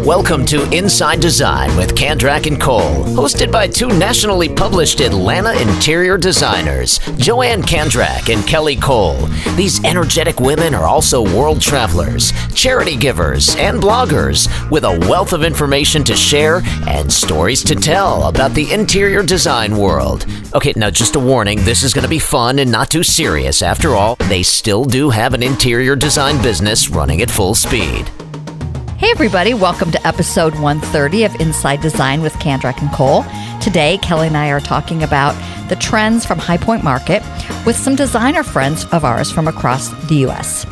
Welcome to Inside Design with Kandrak and Cole, hosted by two nationally published Atlanta interior designers, Joann Kandrak and Kelly Cole. These energetic women are also world travelers, charity givers, and bloggers with a wealth of information to share and stories to tell about the interior design world. Okay, now just a warning, this is going to be fun and not too serious. After all, they still do have an interior design business running at full speed. Hey everybody, welcome to episode 130 of Inside Design with Kandrak and Cole. Today, Kelly and I are talking about the trends from High Point Market with some designer friends of ours from across the U.S.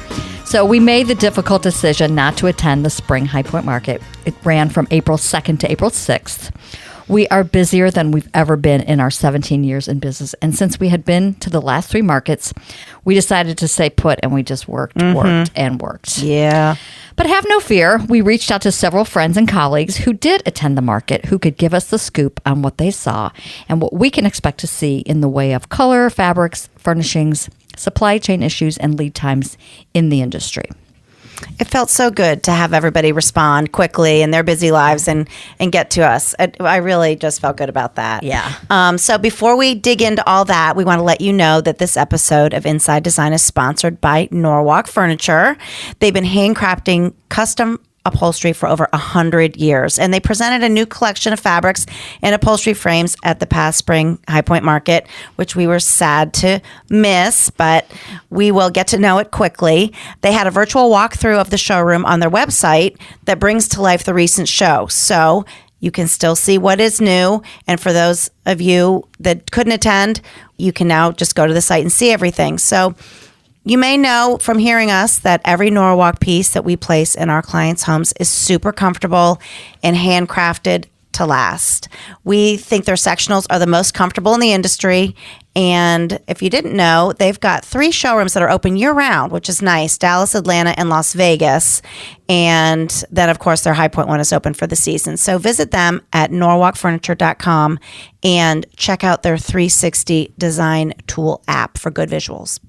So we made the difficult decision not to attend the spring High Point Market. It ran from April 2nd to April 6th. We are busier than we've ever been in our 17 years in business. And since we had been to the last three markets, we decided to stay put and we just worked. Yeah. But have no fear. We reached out to several friends and colleagues who did attend the market who could give us the scoop on what they saw and what we can expect to see in the way of color, fabrics, furnishings, supply chain issues, and lead times in the industry. It felt so good to have everybody respond quickly in their busy lives and get to us. I really just felt good about that. Yeah. So before we dig into all that, we want to let you know that this episode of Inside Design is sponsored by Norwalk Furniture. They've been handcrafting custom upholstery for over 100 years. And they presented a new collection of fabrics and upholstery frames at the past spring High Point Market, which we were sad to miss, but we will get to know it quickly. They had a virtual walkthrough of the showroom on their website that brings to life the recent show. So you can still see what is new. And for those of you that couldn't attend, you can now just go to the site and see everything. So you may know from hearing us that every Norwalk piece that we place in our clients' homes is super comfortable and handcrafted to last. We think their sectionals are the most comfortable in the industry. And if you didn't know, they've got 3 showrooms that are open year-round, which is nice: Dallas, Atlanta, and Las Vegas. And then, of course, their High Point one is open for the season. So visit them at norwalkfurniture.com and check out their 360 design tool app for good visuals.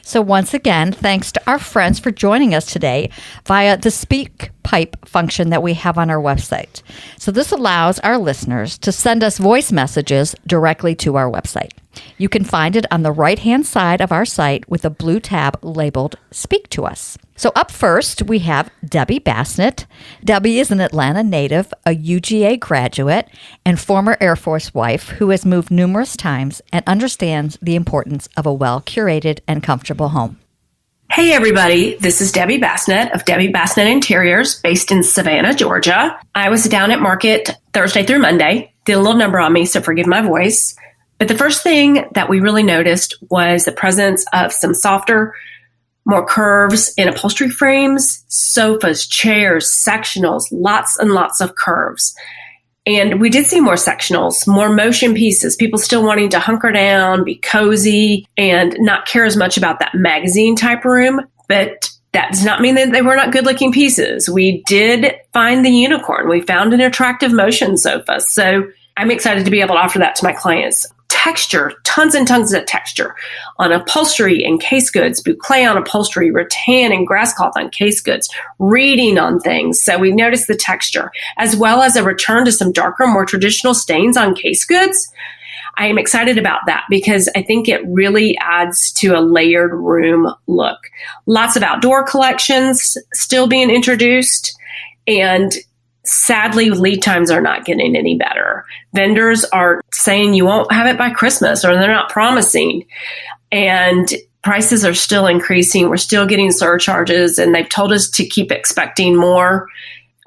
So once again, thanks to our friends for joining us today via the Speak Pipe function that we have on our website. So this allows our listeners to send us voice messages directly to our website. You can find it on the right-hand side of our site with a blue tab labeled Speak to Us. So up first, we have Debbie Bassnett. Debbie is an Atlanta native, a UGA graduate, and former Air Force wife who has moved numerous times and understands the importance of a well-curated and comfortable home. Hey everybody, this is Debbie Bassnett of Debbie Bassnett Interiors, based in Savannah, Georgia. I was down at market Thursday through Monday. Did a little number on me, so forgive my voice. But the first thing that we really noticed was the presence of some softer, more curves in upholstery frames, sofas, chairs, sectionals, lots and lots of curves. And we did see more sectionals, more motion pieces, people still wanting to hunker down, be cozy, and not care as much about that magazine type room. But that does not mean that they were not good looking pieces. We did find the unicorn. We found an attractive motion sofa. So I'm excited to be able to offer that to my clients. Texture, tons and tons of texture on upholstery and case goods, boucle on upholstery, rattan and grass cloth on case goods, reading on things. So we noticed the texture, as well as a return to some darker, more traditional stains on case goods. I am excited about that because I think it really adds to a layered room look. Lots of outdoor collections still being introduced, and sadly, lead times are not getting any better. Vendors are saying you won't have it by Christmas, or they're not promising. And prices are still increasing. We're still getting surcharges, and they've told us to keep expecting more.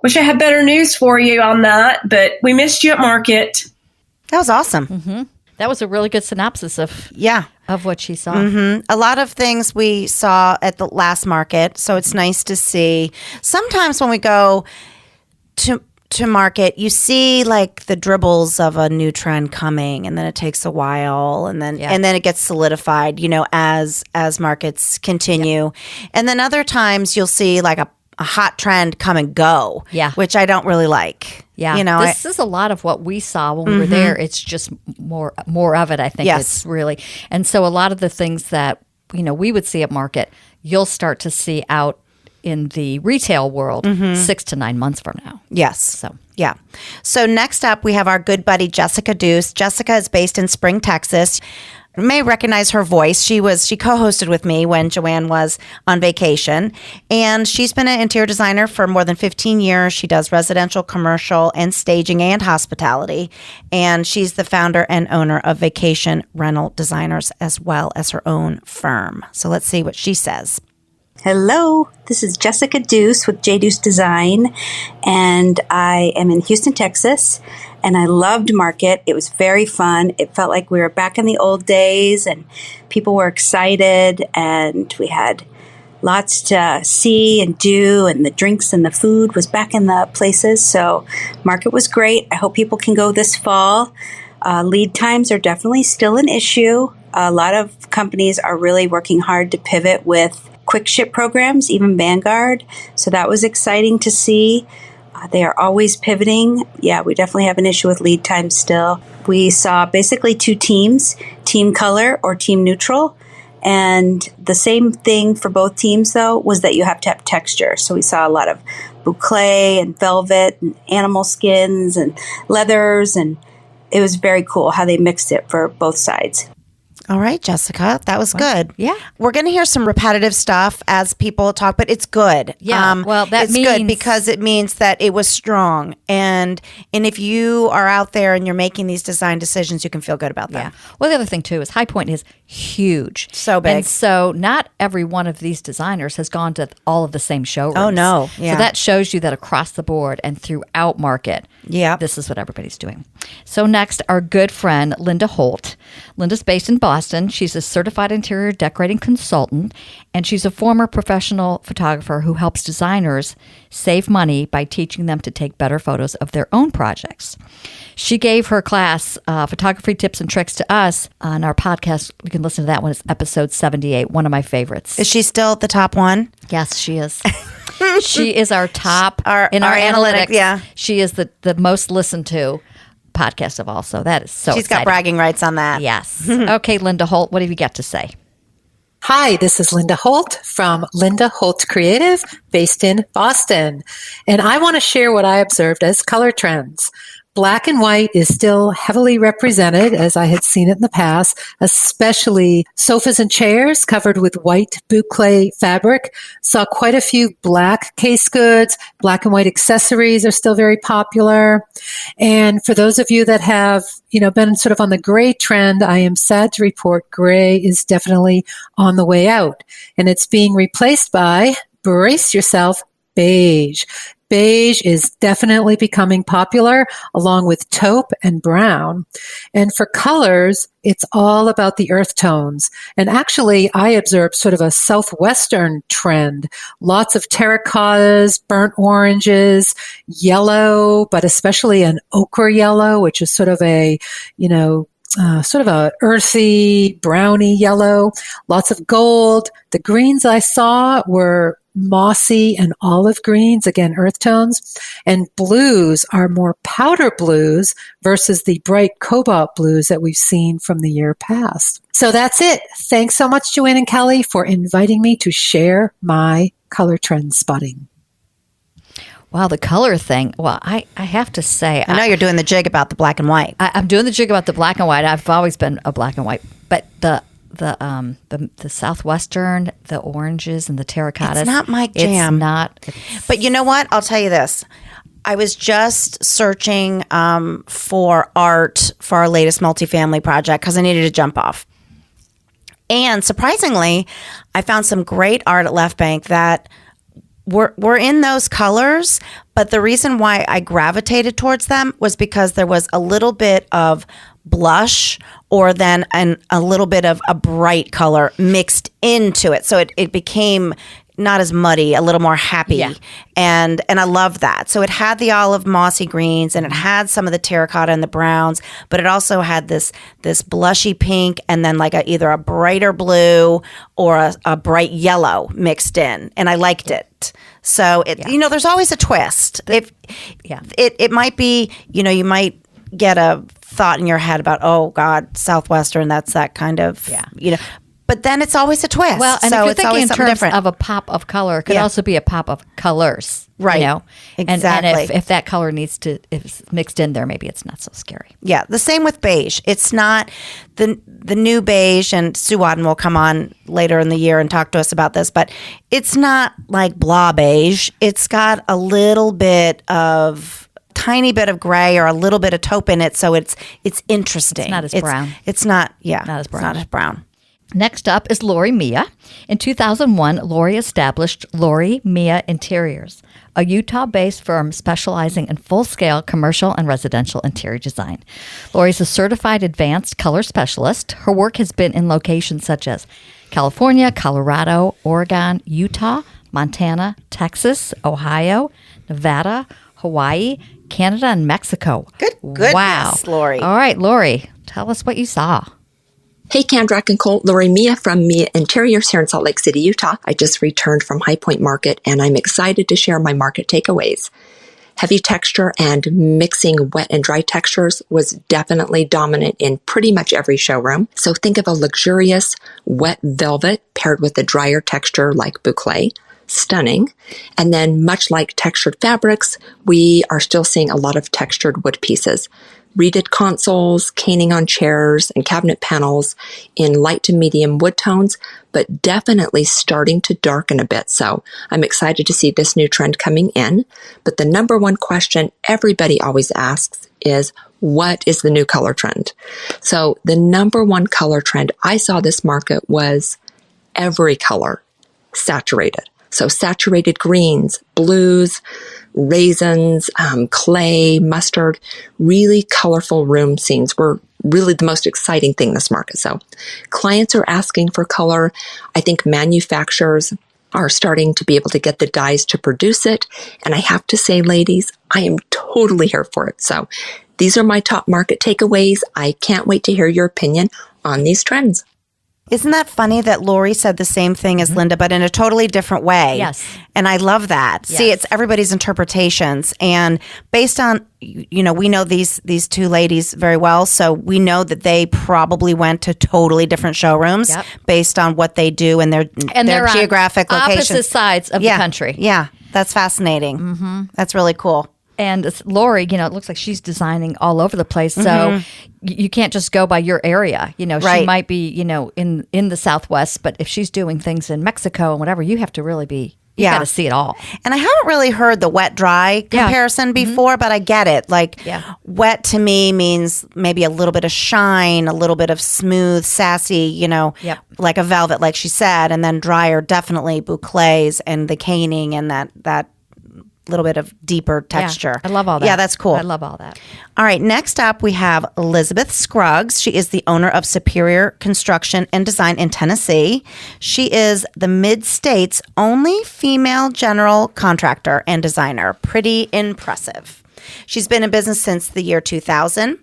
Wish I had better news for you on that, but we missed you at market. That was awesome. Mm-hmm. That was a really good synopsis of what she saw. Mm-hmm. A lot of things we saw at the last market, so it's nice to see. Sometimes when we go to market, you see like the dribbles of a new trend coming, and then it takes a while, and then it gets solidified, as markets continue. Yeah. And then other times you'll see like a hot trend come and go, which I don't really like. Yeah, this is a lot of what we saw when we were there. It's just more of it, I think. Yes. It's really, and so a lot of the things that we would see at market, you'll start to see out in the retail world 6 to 9 months from now. Yes. So next up, we have our good buddy, Jessica Deuce. Jessica is based in Spring, Texas. You may recognize her voice. She co-hosted with me when Joann was on vacation, and she's been an interior designer for more than 15 years. She does residential, commercial, and staging and hospitality, and she's the founder and owner of Vacation Rental Designers as well as her own firm. So let's see what she says. Hello, this is Jessica Deuce with J Deuce Design, and I am in Houston, Texas, and I loved Market. It was very fun. It felt like we were back in the old days, and people were excited, and we had lots to see and do, and the drinks and the food was back in the places, so Market was great. I hope people can go this fall. Lead times are definitely still an issue. A lot of companies are really working hard to pivot with quick ship programs, even Vanguard. So that was exciting to see. They are always pivoting. Yeah, we definitely have an issue with lead time still. We saw basically 2 teams, team color or team neutral. And the same thing for both teams, though, was that you have to have texture. So we saw a lot of boucle and velvet and animal skins and leathers. And it was very cool how they mixed it for both sides. All right, Jessica, that was good. Yeah. We're going to hear some repetitive stuff as people talk, but it's good. Yeah, well, it's good because it means that it was strong. And if you are out there and you're making these design decisions, you can feel good about them. Yeah. Well, the other thing, too, is High Point is huge. So big. And so not every one of these designers has gone to all of the same showrooms. Oh, no. Yeah. So that shows you that across the board and throughout Market, this is what everybody's doing. So next, our good friend, Linda Holt. Linda's based in Boston. She's a certified interior decorating consultant, and she's a former professional photographer who helps designers save money by teaching them to take better photos of their own projects. She gave her class, Photography Tips and Tricks, to us on our podcast. You can listen to that one. It's episode 78, one of my favorites. Is she still the top one? Yes, she is. She is our top in our analytics. Yeah. She is the most listened to podcast of all. So that is so She's exciting. got bragging rights on that. Yes. Okay, Linda Holt, what have you got to say? Hi, this is Linda Holt from Linda Holt Creative, based in Boston. And I want to share what I observed as color trends. Black and white is still heavily represented, as I had seen it in the past, especially sofas and chairs covered with white boucle fabric. Saw quite a few black case goods. Black and white accessories are still very popular. And for those of you that have, been sort of on the gray trend, I am sad to report gray is definitely on the way out. And it's being replaced by, brace yourself, beige. Beige is definitely becoming popular, along with taupe and brown. And for colors, it's all about the earth tones. And actually, I observed sort of a Southwestern trend. Lots of terracottas, burnt oranges, yellow, but especially an ochre yellow, which is sort of a, sort of a earthy, browny yellow. Lots of gold. The greens I saw were mossy and olive greens, again, earth tones, and blues are more powder blues versus the bright cobalt blues that we've seen from the year past. So that's it. Thanks so much, Joann and Kelly, for inviting me to share my color trend spotting. Wow, the color thing. Well, I have to say, I know you're doing the jig about the black and white. I'm doing the jig about the black and white. I've always been a black and white, but the Southwestern, the oranges and the terracottas. It's not my jam. It's not. But you know what? I'll tell you this. I was just searching for art for our latest multifamily project because I needed to jump off. And surprisingly, I found some great art at Left Bank that were in those colors. But the reason why I gravitated towards them was because there was a little bit of blush or then a little bit of a bright color mixed into it. So it became not as muddy, a little more happy. Yeah. And I love that. So it had the olive mossy greens and it had some of the terracotta and the browns, but it also had this blushy pink and then like either a brighter blue or a bright yellow mixed in. And I liked it. So there's always a twist. It might be, you might get a thought in your head about, oh God, Southwestern, that's that kind of, but then it's always a twist. Well, and so if you're it's always thinking in something terms different. of a pop of color, it could also be a pop of colors. Right. You know? Exactly. And if that color if it's mixed in there, maybe it's not so scary. Yeah, the same with beige. It's not the new beige, and Sue Wadden will come on later in the year and talk to us about this, but it's not like blah beige. It's got a little bit of tiny bit of gray or a little bit of taupe in it, so it's interesting. It's not as brown. It's not, yeah. Not as brown. It's not as brown. Next up is Lori Mia. In 2001, Lori established Lori Mia Interiors, a Utah-based firm specializing in full-scale commercial and residential interior design. Lori's a certified advanced color specialist. Her work has been in locations such as California, Colorado, Oregon, Utah, Montana, Texas, Ohio, Nevada, Hawaii, Canada, and Mexico. Goodness, wow. Lori. All right, Lori, tell us what you saw. Hey, Kendrak and Colt, Lori Mia from Mia Interiors here in Salt Lake City, Utah. I just returned from High Point Market, and I'm excited to share my market takeaways. Heavy texture and mixing wet and dry textures was definitely dominant in pretty much every showroom. So think of a luxurious wet velvet paired with a drier texture like boucle. Stunning. And then much like textured fabrics, we are still seeing a lot of textured wood pieces. Reeded consoles, caning on chairs, and cabinet panels in light to medium wood tones, but definitely starting to darken a bit. So I'm excited to see this new trend coming in. But the number one question everybody always asks is, what is the new color trend? So the number one color trend I saw this market was every color saturated. So saturated greens, blues, raisins, clay, mustard, really colorful room scenes were really the most exciting thing in this market. So clients are asking for color. I think manufacturers are starting to be able to get the dyes to produce it. And I have to say, ladies, I am totally here for it. So these are my top market takeaways. I can't wait to hear your opinion on these trends. Isn't that funny that Lori said the same thing as Linda, but in a totally different way? Yes. And I love that. Yes. See, it's everybody's interpretations. And based on, we know these two ladies very well, so we know that they probably went to totally different showrooms based on what they do and their geographic locations. Opposite sides of the country. Yeah, that's fascinating. Mm-hmm. That's really cool. And it's Lori, it looks like she's designing all over the place. So you can't just go by your area. She might be, in the Southwest, but if she's doing things in Mexico and whatever, you have to really be, you got to see it all. And I haven't really heard the wet-dry comparison before, but I get it. Wet to me means maybe a little bit of shine, a little bit of smooth, sassy, like a velvet, like she said. And then drier, definitely boucles and the caning and that little bit of deeper texture. I love all that. Yeah, that's cool. I love all that. All right, next up we have Elizabeth Scruggs. She is the owner of Superior Construction and Design in Tennessee. She is the Mid-State's only female general contractor and designer. Pretty impressive. She's been in business since the year 2000.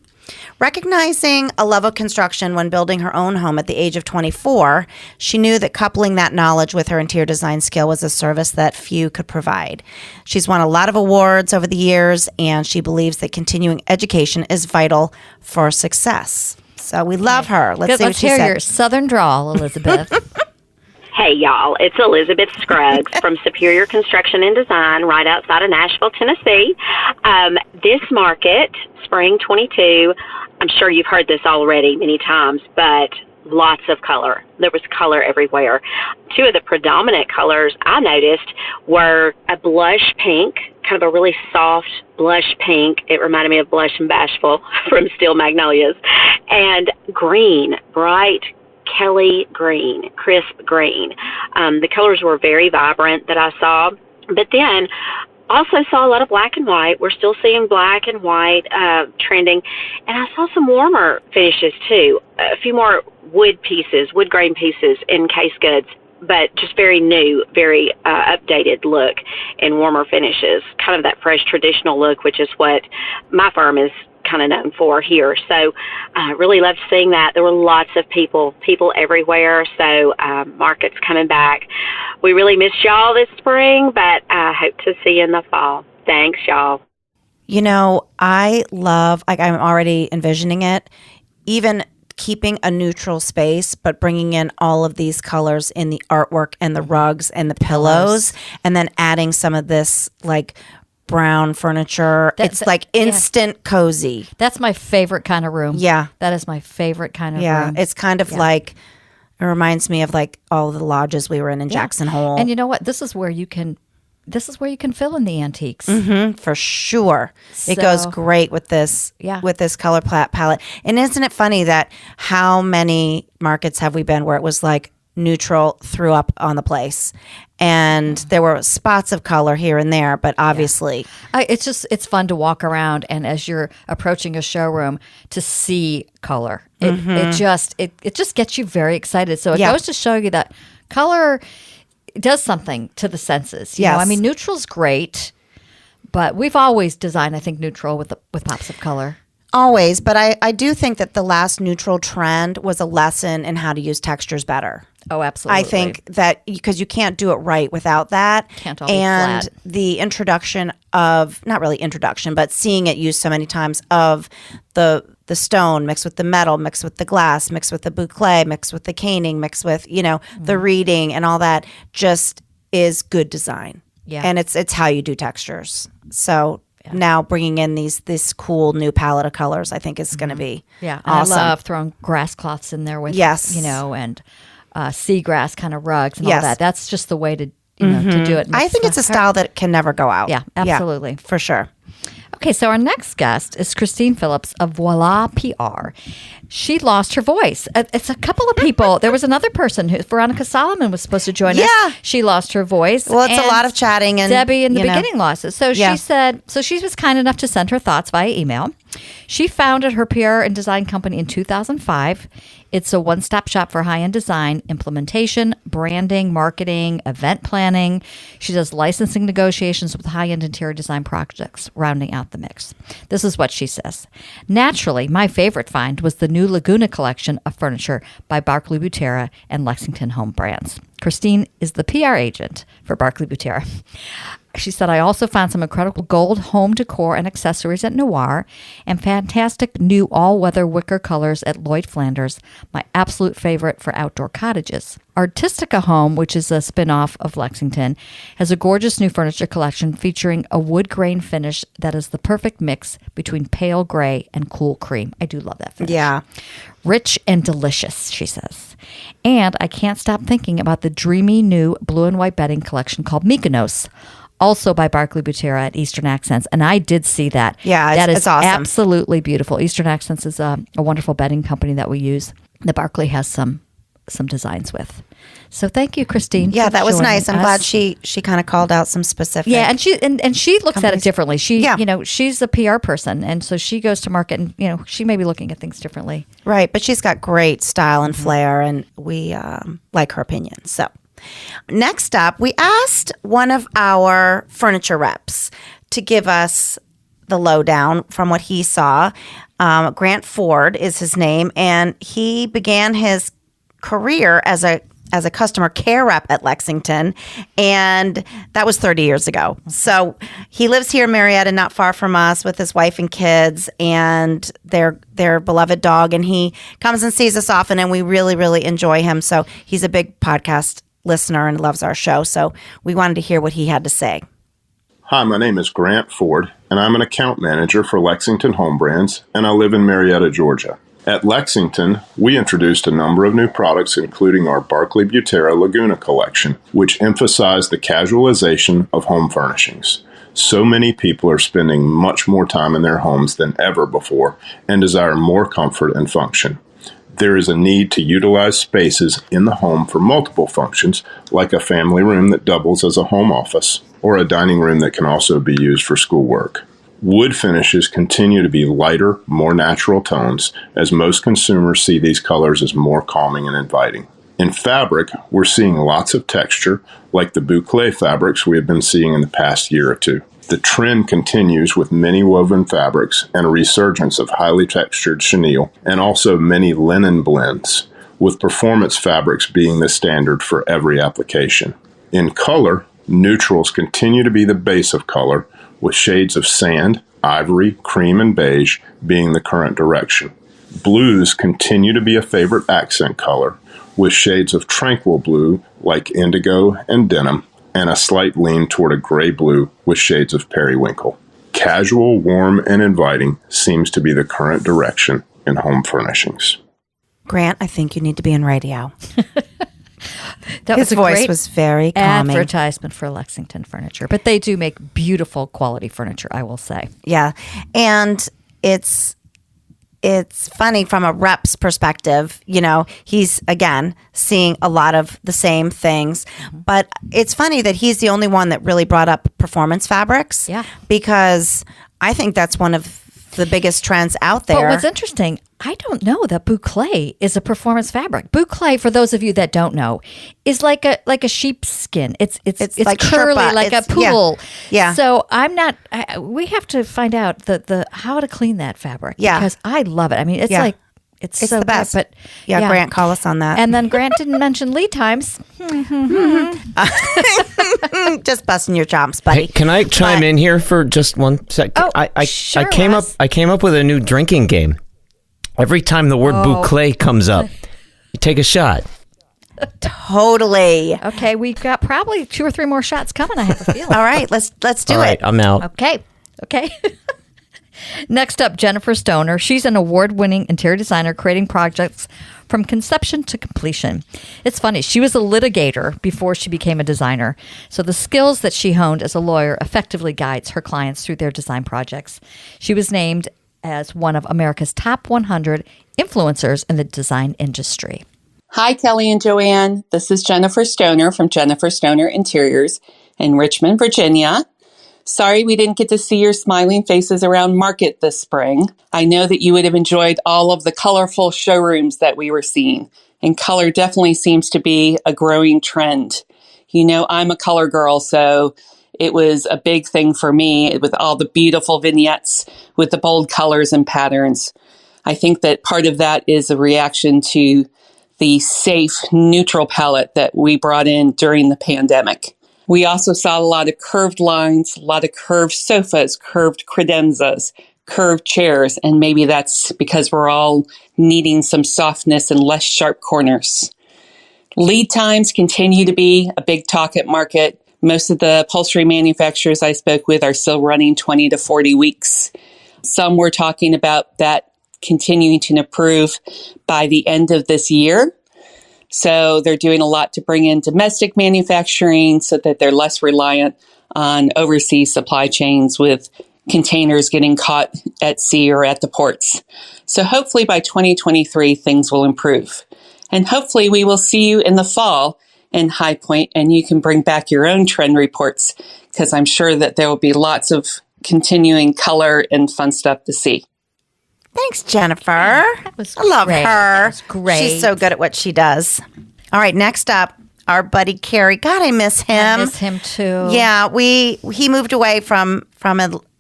Recognizing a love of construction when building her own home at the age of 24, she knew that coupling that knowledge with her interior design skill was a service that few could provide. She's won a lot of awards over the years, and she believes that continuing education is vital for success. So we love her. Let's see what she said. Let's hear your southern drawl, Elizabeth. Hey, y'all. It's Elizabeth Scruggs from Superior Construction and Design right outside of Nashville, Tennessee. This market, Spring 22, I'm sure you've heard this already many times, but lots of color. There was color everywhere. Two of the predominant colors I noticed were a blush pink, kind of a really soft blush pink. It reminded me of Blush and Bashful from Steel Magnolias. And green, bright Kelly green, crisp green. The colors were very vibrant that I saw. But then also saw a lot of black and white. We're still seeing black and white trending. And I saw some warmer finishes too. A few more wood grain pieces in case goods, but just very new, very updated look and warmer finishes. Kind of that fresh traditional look, which is what my firm is kind of known for here. So I really loved seeing that. There were lots of people everywhere. So market's coming back. We really missed y'all this spring, but I hope to see you in the fall. Thanks, y'all. I love, I'm already envisioning it, even keeping a neutral space, but bringing in all of these colors in the artwork and the rugs and the pillows, and then adding some of this like brown furniture. It's like instant cozy. That's my favorite kind of room. Yeah. That is my favorite kind of room. Yeah. It's kind of like, it reminds me of like all the lodges we were in Jackson Hole. And you know what? This is where you can fill in the antiques. For sure. It goes great with this color palette. And isn't it funny that how many markets have we been where it was like neutral threw up on the place, and there were spots of color here and there, but obviously it's fun to walk around, and as you're approaching a showroom to see color, it just gets you very excited. So it goes to show you that color does something to the senses. You know? I mean, neutral's great, but we've always designed, I think, neutral with pops of color. Always, but I do think that the last neutral trend was a lesson in how to use textures better. Oh, absolutely. I think that because you can't do it right without that. Can't all be flat. The introduction of, not really introduction, but seeing it used so many times of the stone mixed with the metal, mixed with the glass, mixed with the boucle, mixed with the caning, mixed with, the reading and all that just is good design. Yeah. And it's how you do textures. So now bringing in this cool new palette of colors, I think is going to be awesome. I love throwing grass cloths in there with, and seagrass kind of rugs and all that. That's just the way to to do it. I think it's a style that can never go out. Yeah, absolutely. Yeah, for sure. Okay, so our next guest is Christine Phillips of Voila PR. She lost her voice. It's a couple of people. There was another person Veronica Solomon was supposed to join us. She lost her voice. Well, it's a lot of chatting, and Debbie in the beginning lost it. So she said, she was kind enough to send her thoughts via email. She founded her PR and design company in 2005. It's a one-stop shop for high-end design, implementation, branding, marketing, event planning. She does licensing negotiations with high-end interior design projects, rounding out the mix. This is what she says. Naturally, my favorite find was the new Laguna collection of furniture by Barclay Butera and Lexington Home brands. Christine is the PR agent for Barclay Butera. She said, I also found some incredible gold home decor and accessories at Noir and fantastic new all-weather wicker colors at Lloyd Flanders, my absolute favorite for outdoor cottages. Artistica Home, which is a spin-off of Lexington, has a gorgeous new furniture collection featuring a wood grain finish that is the perfect mix between pale gray and cool cream. I do love that finish. Yeah. Rich and delicious, she says. And I can't stop thinking about the dreamy new blue and white bedding collection called Mykonos, also by Barclay Butera at Eastern Accents. And I did see that. Yeah, that is it's awesome. Absolutely beautiful. Eastern Accents is a wonderful bedding company that we use. The Barclay has some designs with. So thank you, Christine. Yeah, that was nice. I'm glad us. she kind of called out some specific. Yeah, and she looks at it differently. She, Yeah. she's a PR person, and so she goes to market, and she may be looking at things differently. Right, but she's got great style and flair, and we like her opinion. So next up, we asked one of our furniture reps to give us the lowdown from what he saw. Grant Ford is his name, and he began his career as a customer care rep at Lexington, and that was 30 years ago. So he lives here in Marietta, not far from us, with his wife and kids and their beloved dog, and he comes and sees us often, and we really, really enjoy him. So he's a big podcast listener and loves our show, so we wanted to hear what he had to say. Hi, my name is Grant Ford, and I'm an account manager for Lexington Home Brands, and I live in Marietta, Georgia. At Lexington, we introduced a number of new products, including our Barclay Butera Laguna collection, which emphasized the casualization of home furnishings. So many people are spending much more time in their homes than ever before and desire more comfort and function. There is a need to utilize spaces in the home for multiple functions, like a family room that doubles as a home office, or a dining room that can also be used for schoolwork. Wood finishes continue to be lighter, more natural tones, as most consumers see these colors as more calming and inviting. In fabric, we're seeing lots of texture, like the boucle fabrics we have been seeing in the past year or two. The trend continues with many woven fabrics and a resurgence of highly textured chenille, and also many linen blends, with performance fabrics being the standard for every application. In color, neutrals continue to be the base of color, with shades of sand, ivory, cream, and beige being the current direction. Blues continue to be a favorite accent color, with shades of tranquil blue like indigo and denim, and a slight lean toward a gray blue with shades of periwinkle. Casual, warm, and inviting seems to be the current direction in home furnishings. Grant, I think you need to be in radio. His voice was very calming. Advertisement for Lexington Furniture, but they do make beautiful quality furniture, I will say. Yeah, and it's funny from a rep's perspective. You know, he's again seeing a lot of the same things, but it's funny that he's the only one that really brought up performance fabrics. Yeah, because I think that's one of the biggest trends out there. But what's interesting, I don't know that boucle is a performance fabric. Boucle, for those of you that don't know, is like a sheepskin. It's like curly, Sherpa. like a poodle. Yeah. So I'm not. We have to find out the how to clean that fabric. Yeah. Because I love it. I mean, it's like. It's so the best. good, but yeah, Grant, call us on that. And then Grant didn't mention lead times. Just busting your chops, buddy. Hey, can I chime in here for just 1 sec? Oh, I sure, came up. Les. I came up with a new drinking game. Every time the word boucle comes up, you take a shot. Totally. Okay, we've got probably 2 or 3 more shots coming. I have a feeling. All right, let's do All right, it. I'm out. Okay. Next up, Jennifer Stoner. She's an award-winning interior designer creating projects from conception to completion. It's funny. She was a litigator before she became a designer. So the skills that she honed as a lawyer effectively guides her clients through their design projects. She was named as one of America's top 100 influencers in the design industry. Hi, Kelly and Joann. This is Jennifer Stoner from Jennifer Stoner Interiors in Richmond, Virginia. Sorry we didn't get to see your smiling faces around Market this spring. I know that you would have enjoyed all of the colorful showrooms that we were seeing, and color definitely seems to be a growing trend. You know, I'm a color girl, so it was a big thing for me with all the beautiful vignettes with the bold colors and patterns. I think that part of that is a reaction to the safe, neutral palette that we brought in during the pandemic. We also saw a lot of curved lines, a lot of curved sofas, curved credenzas, curved chairs, and maybe that's because we're all needing some softness and less sharp corners. Lead times continue to be a big talk at Market. Most of the upholstery manufacturers I spoke with are still running 20 to 40 weeks. Some were talking about that continuing to improve by the end of this year. So they're doing a lot to bring in domestic manufacturing so that they're less reliant on overseas supply chains with containers getting caught at sea or at the ports. So hopefully by 2023, things will improve. And hopefully we will see you in the fall in High Point and you can bring back your own trend reports because I'm sure that there will be lots of continuing color and fun stuff to see. Thanks, Jennifer. That was I love great. her. That was great. She's so good at what she does. All right, next up, our buddy Carrie. God, I miss him. I miss him too. Yeah, he moved away from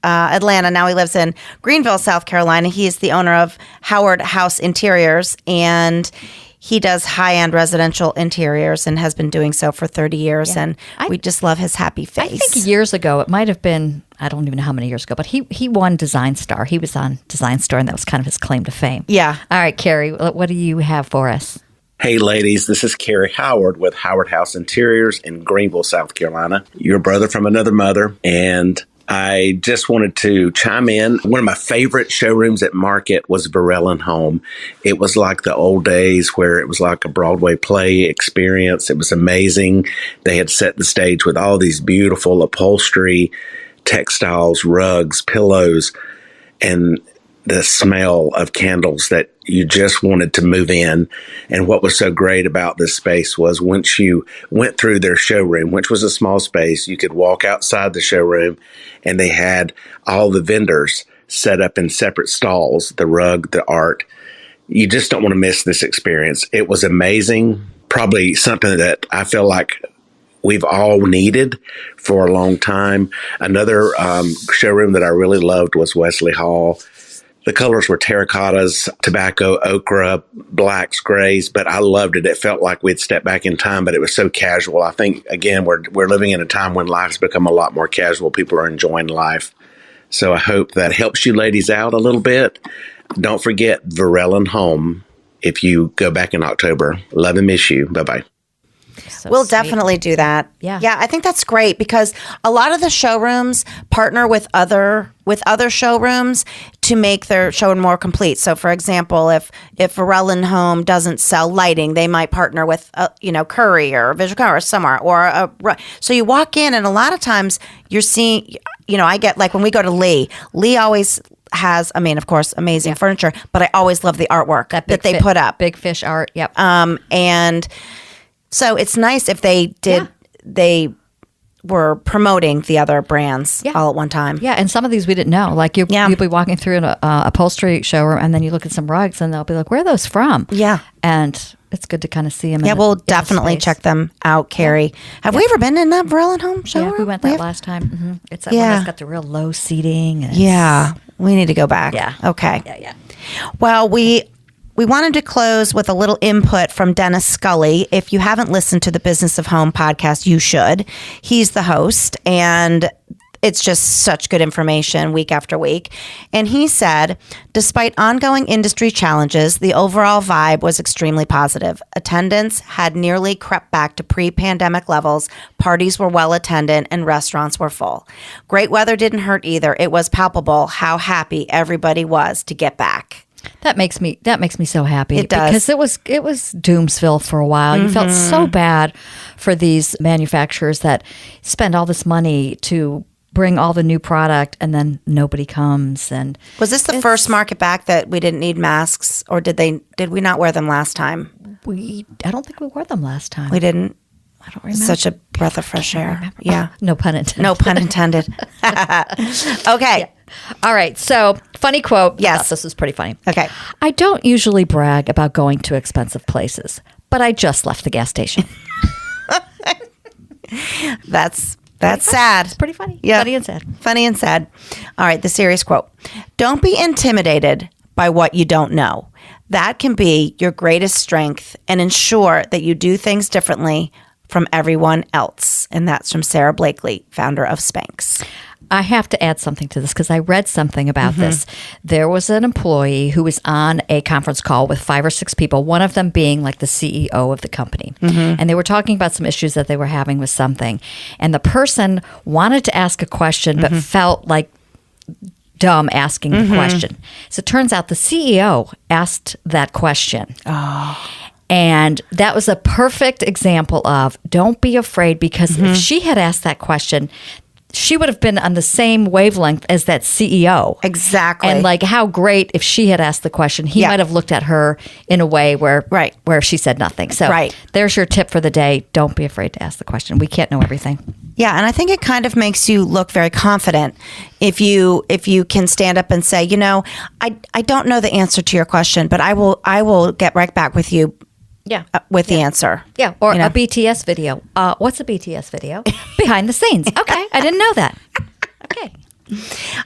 Atlanta. Now he lives in Greenville, South Carolina. He is the owner of Howard House Interiors, and he does high-end residential interiors and has been doing so for 30 years. Yeah. And we just love his happy face. I think years ago, it might have been, I don't even know how many years ago, but he won Design Star. He was on Design Star, and that was kind of his claim to fame. Yeah. All right, Carrie, what do you have for us? Hey, ladies, this is Carrie Howard with Howard House Interiors in Greenville, South Carolina. Your brother from another mother, and I just wanted to chime in. One of my favorite showrooms at Market was Varela and Home. It was like the old days where it was like a Broadway play experience. It was amazing. They had set the stage with all these beautiful upholstery, textiles, rugs, pillows, and the smell of candles that you just wanted to move in. And what was so great about this space was once you went through their showroom, which was a small space, you could walk outside the showroom and they had all the vendors set up in separate stalls, the rug, the art. You just don't want to miss this experience. It was amazing. Probably something that I feel like we've all needed for a long time. Another showroom that I really loved was Wesley Hall. The colors were terracottas, tobacco, ochre, blacks, grays, but I loved it. It felt like we'd stepped back in time, but it was so casual. I think, again, we're living in a time when life's become a lot more casual. People are enjoying life. So I hope that helps you ladies out a little bit. Don't forget Varela and Home if you go back in October. Love and miss you. Bye-bye. So we'll definitely do that. Yeah. Yeah, I think that's great because a lot of the showrooms partner with other showrooms to make their showroom more complete. So, for example, if Varela and Home doesn't sell lighting, they might partner with Curry or Visual Color or somewhere. So you walk in, and a lot of times you're seeing. I get like when we go to Lee always has, of course, amazing furniture, but I always love the artwork that they put up. Big fish art. Yep. And so it's nice if they were promoting the other brands all at one time. Yeah, and some of these we didn't know. Like you'll be walking through an upholstery showroom, and then you look at some rugs, and they'll be like, "Where are those from?" Yeah, and it's good to kind of see them. Yeah, we'll definitely check them out, Carrie. Have we ever been in that Varela and Home showroom? Yeah, we went that last time. Mm-hmm. It's that one that's got the real low seating. And we need to go back. Yeah. Okay. Yeah. Well, we wanted to close with a little input from Dennis Scully. If you haven't listened to the Business of Home podcast, you should. He's the host, and it's just such good information week after week. And he said, despite ongoing industry challenges, the overall vibe was extremely positive. Attendance had nearly crept back to pre-pandemic levels. Parties were well attended and restaurants were full. Great weather didn't hurt either. It was palpable how happy everybody was to get back. That makes me so happy. It does. Because it was Doomsville for a while. You felt so bad for these manufacturers that spend all this money to bring all the new product and then nobody comes. And was this the first market back that we didn't need masks, or did we not wear them last time? I don't think we wore them last time. We didn't. I don't remember. Such a breath of fresh air. Remember. Yeah. No pun intended. No pun intended. Okay. Yeah. All right. So, funny quote. Yes. I thought this was pretty funny. Okay. I don't usually brag about going to expensive places, but I just left the gas station. That's sad. It's pretty funny. Yeah. Funny and sad. Funny and sad. All right. The serious quote. Don't be intimidated by what you don't know. That can be your greatest strength and ensure that you do things differently from everyone else. And that's from Sarah Blakely, founder of Spanx. I have to add something to this because I read something about this. There was an employee who was on a conference call with 5 or 6 people, one of them being like the CEO of the company. And they were talking about some issues that they were having with something. And the person wanted to ask a question but felt like dumb asking the question. So it turns out the CEO asked that question. And that was a perfect example of don't be afraid, because if she had asked that question, she would have been on the same wavelength as that CEO. Exactly. And like how great if she had asked the question, he might have looked at her in a way where she said nothing. So there's your tip for the day. Don't be afraid to ask the question. We can't know everything. Yeah, and I think it kind of makes you look very confident if you can stand up and say, I don't know the answer to your question, but I will get right back with you. With the answer. Yeah, or a BTS video. What's a BTS video? Behind the scenes. Okay, I didn't know that. Okay.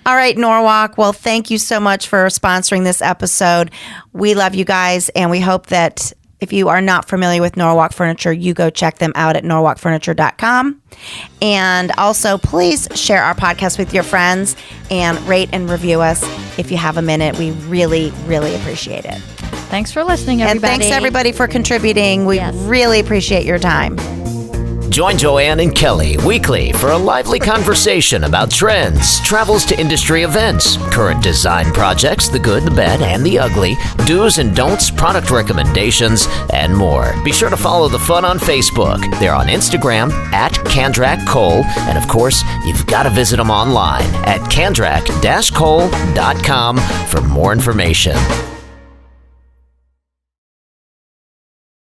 All right, Norwalk. Well, thank you so much for sponsoring this episode. We love you guys, and we hope that if you are not familiar with Norwalk Furniture, you go check them out at norwalkfurniture.com. And also, please share our podcast with your friends and rate and review us if you have a minute. We really, really appreciate it. Thanks for listening, everybody. And thanks, everybody, for contributing. We really appreciate your time. Join Joann and Kelly weekly for a lively conversation about trends, travels to industry events, current design projects, the good, the bad, and the ugly, do's and don'ts, product recommendations, and more. Be sure to follow the fun on Facebook. They're on Instagram at Candrak-Cole, and of course, you've got to visit them online at candrak-cole.com for more information.